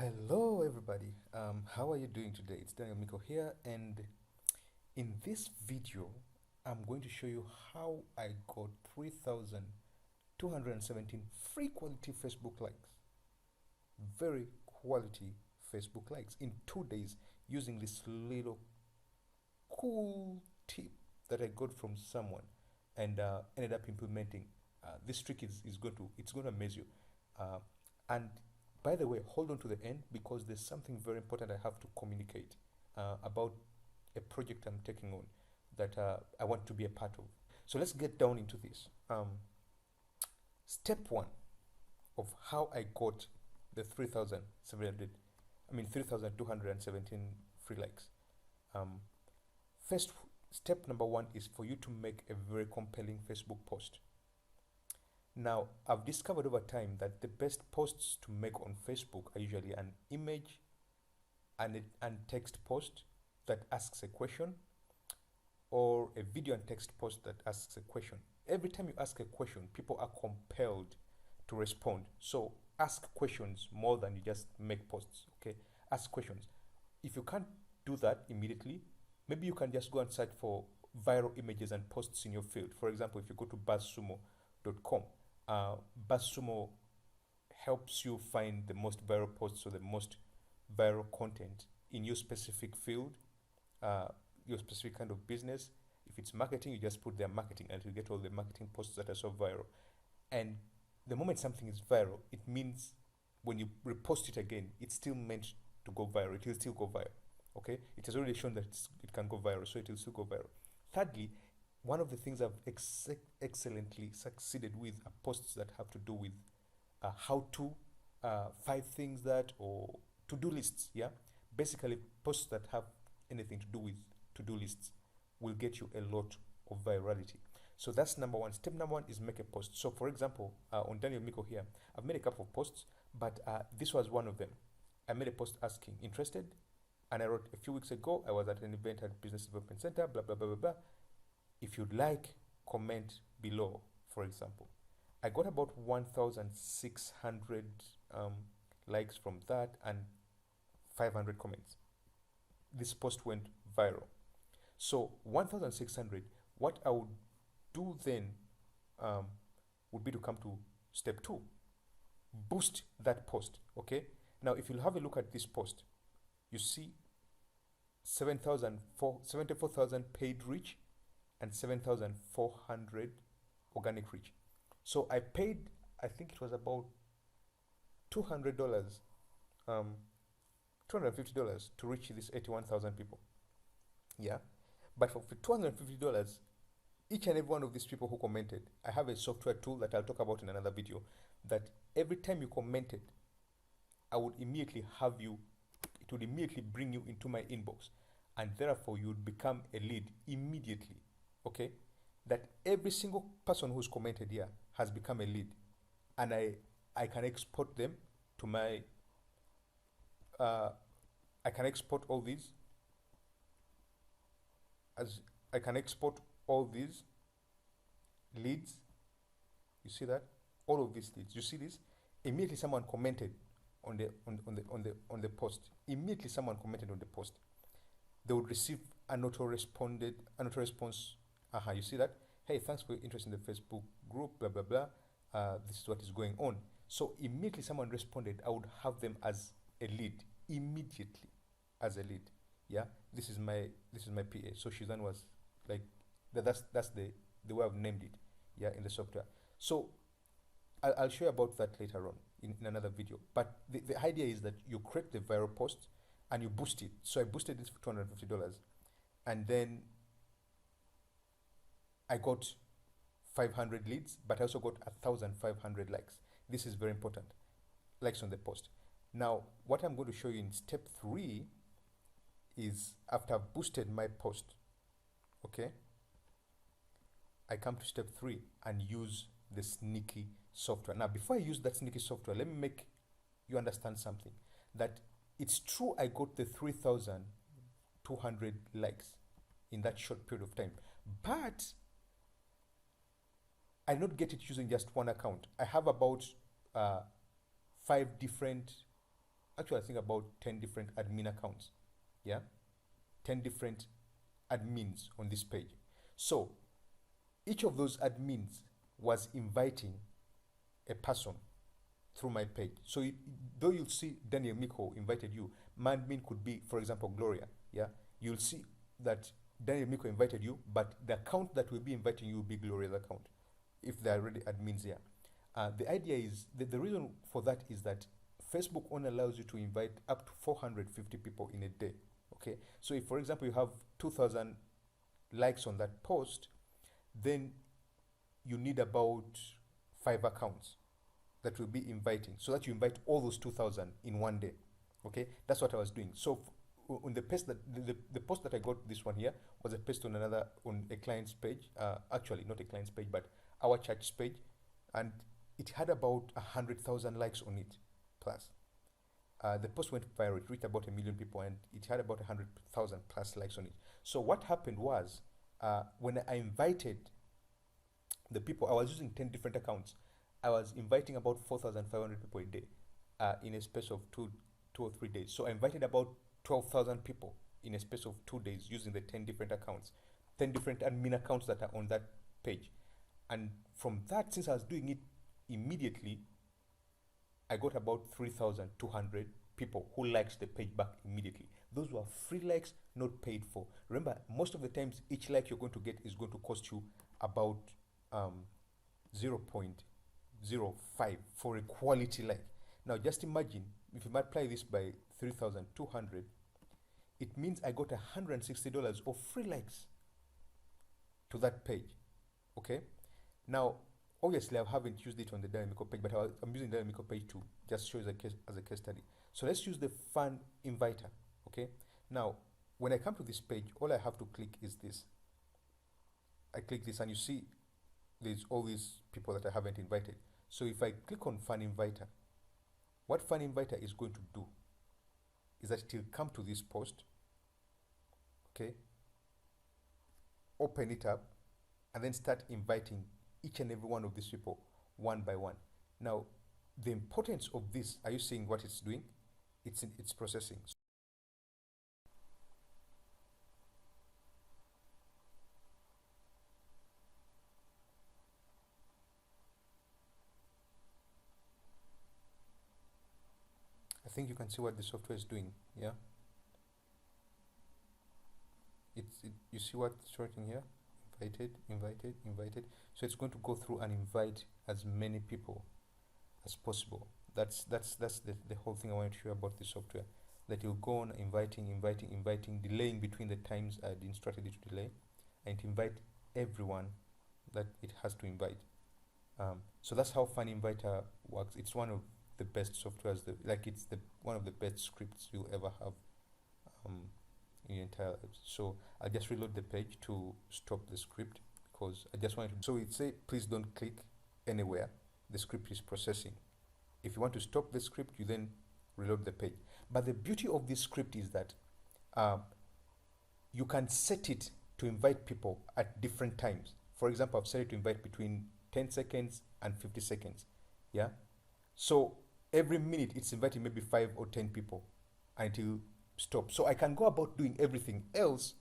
Hello, everybody. How are you doing today? It's Daniel Miko here, and in this video, I'm going to show you how I got 3,217 free quality Facebook likes, very quality Facebook likes in 2 days using this little cool tip that I got from someone and ended up implementing. This trick is going to amaze you. Uh, and by the way, hold on to the end because there's something very important I have to communicate about a project I'm taking on that I want to be a part of. So let's get down into this. Step one of how I got the 3,217 free likes. Um, First step number one is for you to make a very compelling Facebook post. Now, I've discovered over time that the best posts to make on Facebook are usually an image and text post that asks a question, or a video and text post that asks a question. Every time you ask a question, people are compelled to respond. So ask questions more than you just make posts. Okay, ask questions. If you can't do that immediately, maybe you can just go and search for viral images and posts in your field. For example, if you go to buzzsumo.com, BuzzSumo helps you find the most viral posts or the most viral content in your specific field, uh, your specific kind of business. If it's marketing, you just put their marketing and you get all the marketing posts that are so viral. And the moment something is viral, it means when you repost it again, it's still meant to go viral. It will still go viral. Okay, it has already shown that it can go viral, so it will still go viral. Thirdly, one of the things I've excellently succeeded with are posts that have to do with how to, five things that, or to-do lists. Yeah, basically posts that have anything to do with to-do lists will get you a lot of virality. So that's number one. Step number one is make a post. So for example, on Daniel Miko here, I've made a couple of posts, but this was one of them. I made a post asking, interested? And I wrote, a few weeks ago, I was at an event at Business Development Center, blah, blah, blah, blah, blah. If you'd like, comment below, for example. I got about 1,600 um, likes from that and 500 comments. This post went viral. So 1,600, what I would do then um, would be to come to step two, boost that post. Okay. Now, if you'll have a look at this post, you see 74,000 paid reach and 7,400 organic reach. So I paid, I think it was about $200, um, $250 to reach this 81,000 people. Yeah. But for $250, each and every one of these people who commented, I have a software tool that I'll talk about in another video, that every time you commented, I would immediately have you, it would immediately bring you into my inbox, and therefore you would become a lead immediately. Okay, that every single person who's commented here has become a lead, and I can export them to my uh, I can export all these as I can export all these leads. You see that, all of these leads, you see this, immediately someone commented on the post. Immediately someone commented on the post, they would receive an auto response. You see that? Hey, thanks for your interest in the Facebook group, blah blah blah. This is what is going on. So immediately someone responded, I would have them as a lead immediately, as a lead. Yeah, this is my PA. So Shizan was like that's the way I've named it. Yeah, in the software. So I'll show you about that later on in another video. But the idea is that you create the viral post and you boost it. So I boosted this for $250, and then I got 500 leads, but I also got 1,500 likes. This is very important. Likes on the post. Now, what I'm going to show you in step three is after I've boosted my post, okay, I come to step three and use the sneaky software. Now, before I use that sneaky software, let me make you understand something. That it's true I got the 3,200 likes in that short period of time, but I not get it using just one account. I have about uh, five different actually I think about 10 different admin accounts. Yeah, 10 different admins on this page. So each of those admins was inviting a person through my page. So though you'll see Daniel Miko invited you, my admin could be, for example, Gloria. Yeah, you'll see that Daniel Miko invited you, but the account that will be inviting you will be Gloria's account, if there are already admins here. The idea is that the reason for that is that Facebook only allows you to invite up to 450 people in a day. Okay, so if, for example, you have 2,000 likes on that post, then you need about 5 accounts that will be inviting, so that you invite all those 2,000 in one day. Okay, that's what I was doing. So on the post that the post that I got, this one here, was a post on a client's page, actually not a client's page but our church's page, and it had about 100,000 likes on it plus. The post went viral, it reached about 1 million people, and it had about 100,000 plus likes on it. So what happened was, when I invited the people, I was using 10 different accounts. I was inviting about 4,500 people a day, in a space of two or 3 days. So I invited about 12,000 people in a space of 2 days using the 10 different accounts, 10 different admin accounts that are on that page. And from that, since I was doing it immediately, I got about 3,200 people who liked the page back immediately. Those were free likes, not paid for. Remember, most of the times, each like you're going to get is going to cost you about 0.05 for a quality like. Now, just imagine if you multiply this by 3,200, it means I got $160 of free likes to that page. Okay. Now, obviously, I haven't used it on the Dynamico page, but I'm using the Dynamico page to just show as a case study. So let's use the Fan Inviter. Okay. Now, when I come to this page, all I have to click is this. I click this, and you see there's all these people that I haven't invited. So if I click on Fan Inviter, what Fan Inviter is going to do is that it will come to this post, okay, open it up, and then start inviting each and every one of these people one by one. Now, the importance of this, are you seeing what it's doing? It's processing. I think you can see what the software is doing. Yeah, you see what it's writing here? Invited. So it's going to go through and invite as many people as possible. That's the whole thing I wanted to share about the software. That you'll go on inviting, delaying between the times I had instructed it to delay, and invite everyone that it has to invite. So that's how Fan Inviter works. It's one of the best softwares. It's one of the best scripts you'll ever have in your entire lives. So I'll just reload the page to stop the script, because I just wanted to. So it say, please don't click anywhere. The script is processing. If you want to stop the script, you then reload the page. But the beauty of this script is that you can set it to invite people at different times. For example, I've set it to invite between 10 seconds and 50 seconds. Yeah. So every minute it's inviting maybe 5 or 10 people until stop. So I can go about doing everything else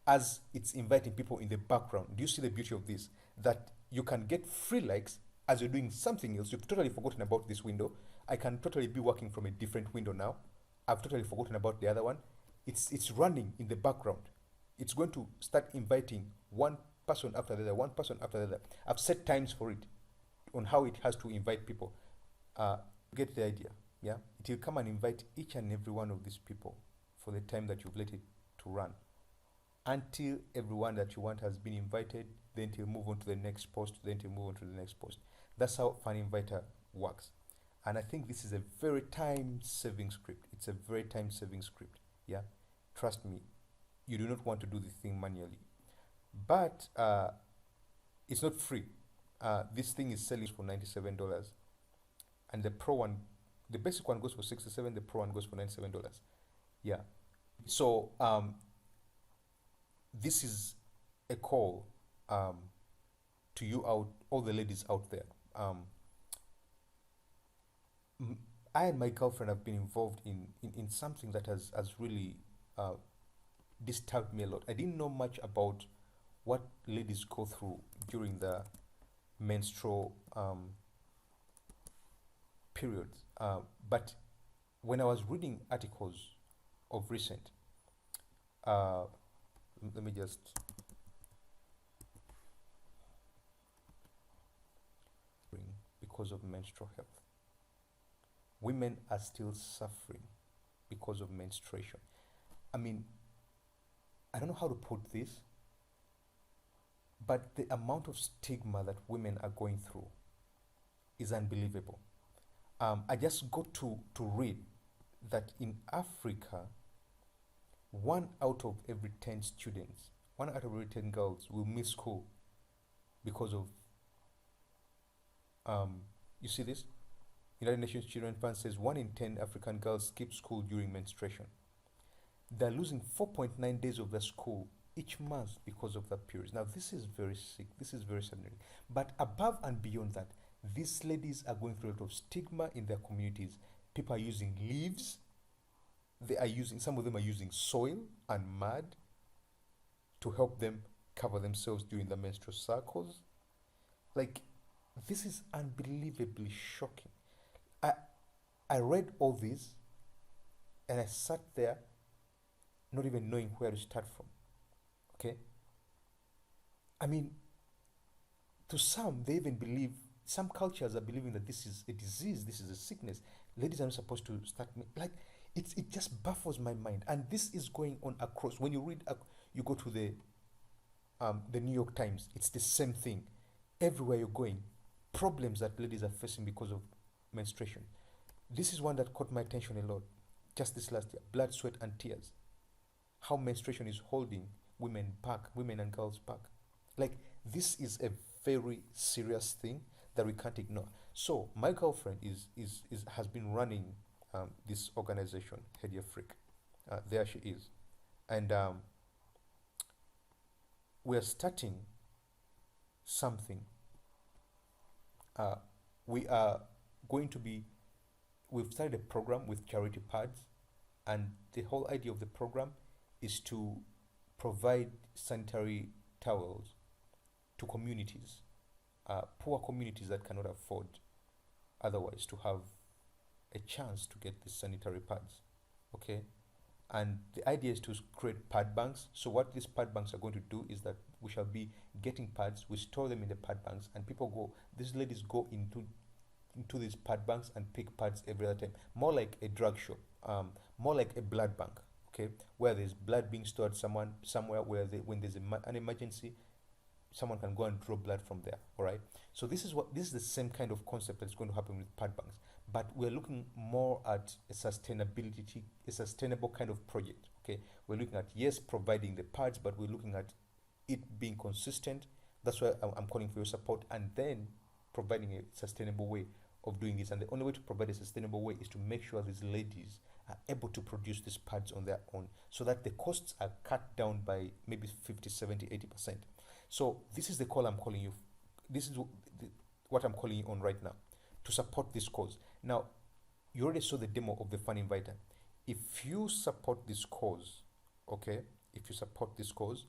as it's inviting people in the background. Do you see the beauty of this? That you can get free likes as you're doing something else. You've totally forgotten about this window. I can totally be working from a different window now. I've totally forgotten about the other one. It's running in the background. It's going to start inviting one person after the other, one person after the other. I've set times for it on how it has to invite people. Get the idea. Yeah, it will come and invite each and every one of these people for the time that you've let it to run, until everyone that you want has been invited. Then it will move on to the next post. Then it will move on to the next post. That's how Fan Inviter works. And I think this is a very time-saving script. It's a very time-saving script. Yeah, trust me, you do not want to do this thing manually. But it's not free. This thing is selling for $97, and the pro one, the basic one goes for $67. The pro one goes for $97. Yeah. So this is a call to you, out all the ladies out there. I and my girlfriend have been involved in something that has really uh, disturbed me a lot. I didn't know much about what ladies go through during the menstrual periods. But when I was reading articles of recent, uh, let me just because of menstrual health, women are still suffering because of menstruation. I mean, I don't know how to put this, but the amount of stigma that women are going through is unbelievable. I just got to read that in Africa, 1 out of every 10 students, 1 out of every 10 girls will miss school because of, you see this? United Nations Children Fund says 1 in 10 African girls skip school during menstruation. They're losing 4.9 days of their school each month because of that period. Now, this is very sick. This is very saddening. But above and beyond that, these ladies are going through a lot of stigma in their communities. People are using leaves. Some of them are using soil and mud to help them cover themselves during the menstrual cycles. Like, this is unbelievably shocking. I, I read all this and I sat there not even knowing where to start from. Okay? I mean, to some, they even believe, some cultures are believing that this is a disease, this is a sickness. Ladies are not supposed to start, like, it just baffles my mind. And this is going on across. When you read, you go to the New York Times, it's the same thing. Everywhere you're going, problems that ladies are facing because of menstruation. This is one that caught my attention a lot just this last year: blood, sweat, and tears. How menstruation is holding women back, women and girls back. Like, this is a very serious thing that we can't ignore. So my girlfriend has been running this organization, Hedia Freak. There she is, and we're starting something. Uh, we are going to be. We've started a program with charity pads, and the whole idea of the program is to provide sanitary towels to communities, poor communities that cannot afford otherwise to have a chance to get the sanitary pads. Okay, and the idea is to create pad banks. So what these pad banks are going to do is that we shall be getting pads, we store them in the pad banks, and people go. These ladies go into these pad banks and pick pads every other time, more like a drug shop, more like a blood bank. Okay, where there's blood being stored somewhere where when there's an emergency, someone can go and draw blood from there. All right, so this is the same kind of concept that's going to happen with pad banks, but we're looking more at a sustainable kind of project. Okay, we're looking at, yes, providing the pads, but we're looking at it being consistent. That's why I'm calling for your support, and then providing a sustainable way of doing this. And the only way to provide a sustainable way is to make sure these ladies are able to produce these pads on their own, so that the costs are cut down by maybe 50, 70, 80%. So this is the call I'm calling you. This is what I'm calling you on right now, to support this cause. Now, you already saw the demo of the Fun Inviter. If you support this cause, okay, if you support this cause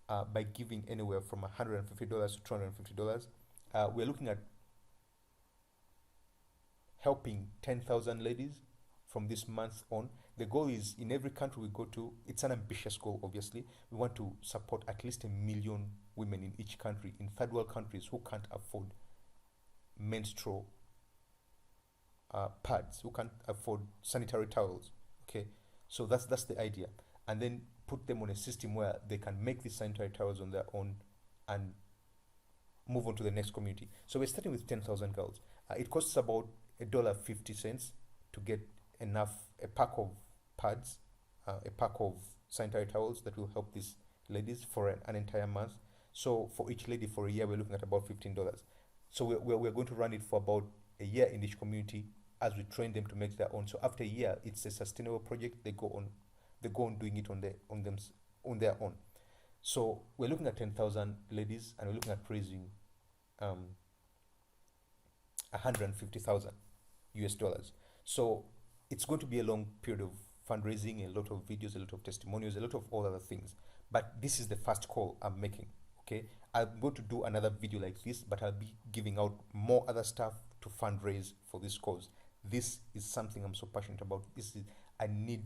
by giving anywhere from $150 to $250, we're looking at helping 10,000 ladies from this month on. The goal is, in every country we go to, it's an ambitious goal, obviously. We want to support at least 1 million women in each country, in third world countries, who can't afford menstrual pads, who can't afford sanitary towels. Okay, so that's the idea. And then put them on a system where they can make these sanitary towels on their own and move on to the next community. So we're starting with 10,000 girls. It costs about $1.50 to get a pack of pads, a pack of sanitary towels that will help these ladies for an entire month. So for each lady for a year, we're looking at about $15. So we're going to run it for about a year in each community as we train them to make their own. So after a year, it's a sustainable project. They go on doing it on their own. So we're looking at 10,000 ladies, and we're looking at raising 150,000 US dollars. So it's going to be a long period of fundraising, a lot of videos, a lot of testimonials, a lot of all other things. But this is the first call I'm making. Okay, I'm going to do another video like this, but I'll be giving out more other stuff to fundraise for this cause. This is something I'm so passionate about. I need.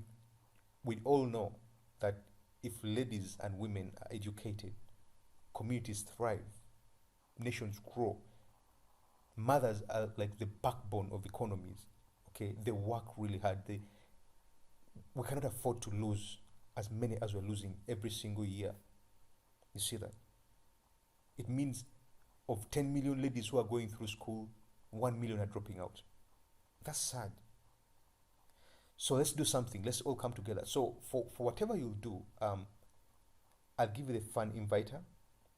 We all know that if ladies and women are educated, communities thrive, nations grow. Mothers are like the backbone of economies. Okay, they work really hard. We cannot afford to lose as many as we're losing every single year. You see that? It means of 10 million ladies who are going through school, 1 million are dropping out. That's sad. So let's do something. Let's all come together. So for whatever you do, I'll give you the fun inviter,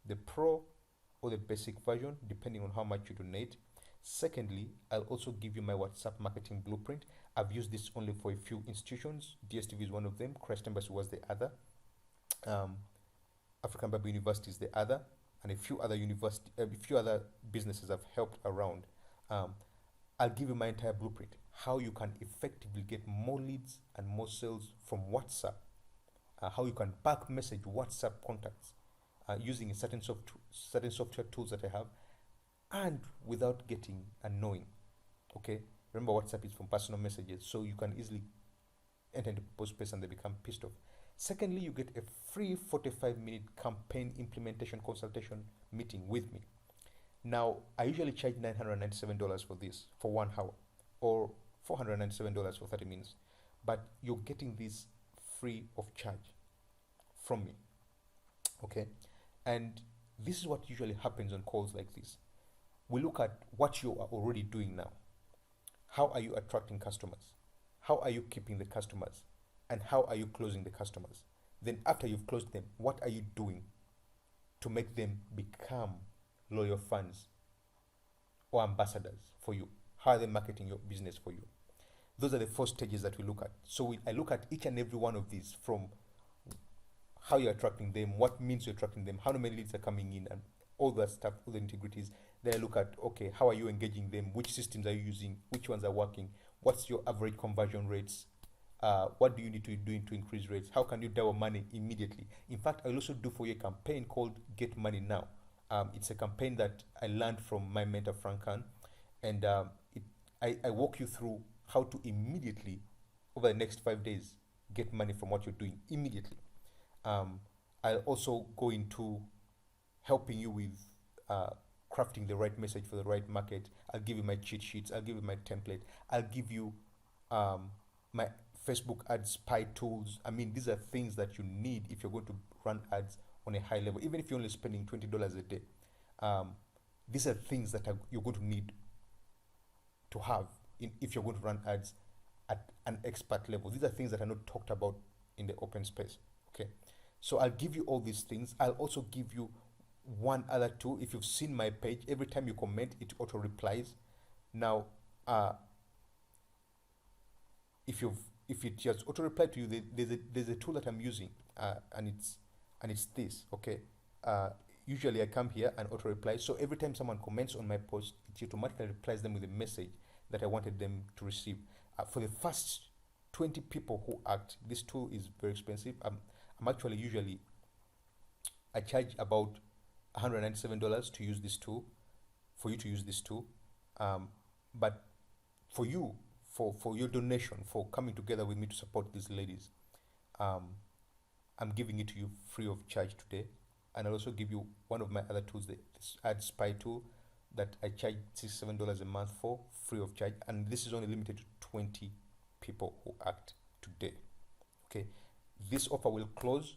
the pro or the basic version, depending on how much you donate. Secondly, I'll also give you my WhatsApp marketing blueprint. I've used this only for a few institutions. DSTV is one of them. Christ Embassy was the other. African Bible University is the other, and a few other businesses I've helped around. I'll give you my entire blueprint, how you can effectively get more leads and more sales from WhatsApp, how you can back message WhatsApp contacts using certain software tools that I have, and without getting annoying. Okay, remember WhatsApp is from personal messages, so you can easily enter into post space and they become pissed off. Secondly, you get a free 45-minute campaign implementation consultation meeting with me. Now, I usually charge $997 for this for 1 hour, or $497 for 30 minutes, but you're getting this free of charge from me. Okay, and this is what usually happens on calls like this. We look at what you are already doing now. How are you attracting customers? How are you keeping the customers? And how are you closing the customers? Then after you've closed them, what are you doing to make them become loyal fans or ambassadors for you? How are they marketing your business for you? Those are the 4 stages that we look at. So I look at each and every one of these, from how you're attracting them, what means you're attracting them, how many leads are coming in, and all that stuff, all the integrities. Then I look at, okay, how are you engaging them? Which systems are you using? Which ones are working? What's your average conversion rates? What do you need to do to increase rates? How can you double money immediately? In fact, I'll also do for you a campaign called Get Money Now. It's a campaign that I learned from my mentor, Frank Khan, and I walk you through how to immediately, over the next 5 days, get money from what you're doing immediately. I'll also go into helping you with crafting the right message for the right market. I'll give you my cheat sheets. I'll give you my template. I'll give you my Facebook ad spy tools. I mean, these are things that you need if you're going to run ads on a high level, even if you're only spending $20 a day. These are things that you're going to need to have if you're going to run ads at an expert level. These are things that are not talked about in the open space. Okay, so I'll give you all these things. I'll also give you one other tool. If you've seen my page, every time you comment, it auto replies. Now, if it just auto reply to you, there's a tool that I'm using, and it's this. Okay, usually I come here and auto reply. So every time someone comments on my post, it automatically replies them with a message that I wanted them to receive. For the first 20 people who act, this tool is very expensive. I'm actually I charge about $197 to use this tool, for you to use this tool. But for you, for your donation, for coming together with me to support these ladies, I'm giving it to you free of charge today. And I'll also give you one of my other tools, this ad spy tool, that I charge $67 a month for, free of charge. And this is only limited to 20 people who act today. Okay, this offer will close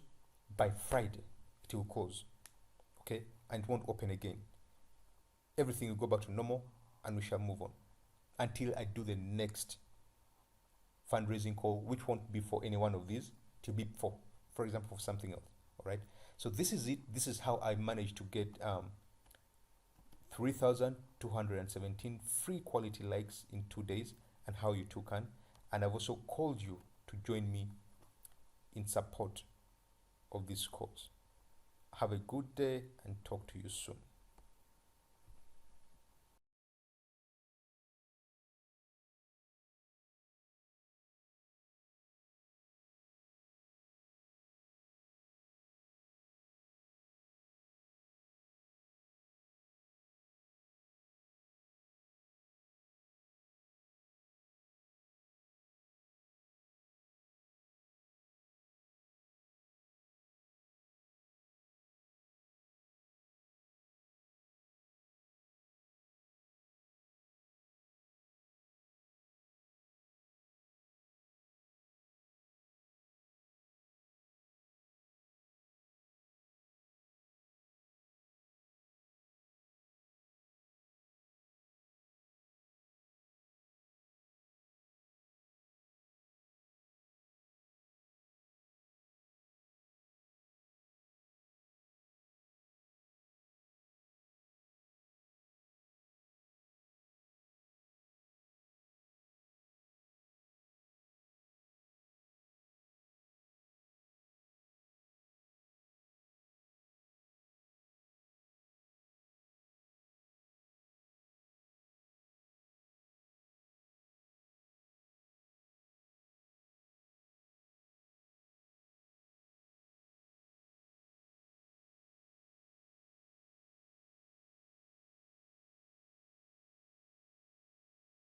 by Friday. It will close. Okay, and it won't open again. Everything will go back to normal, and we shall move on until I do the next fundraising call, which won't be for any one of these. It will be for example, for something else. All right, so this is it. This is how I managed to get 3,217 free quality likes in 2 days, and how you too can. And I've also called you to join me in support of this cause. Have a good day, and talk to you soon.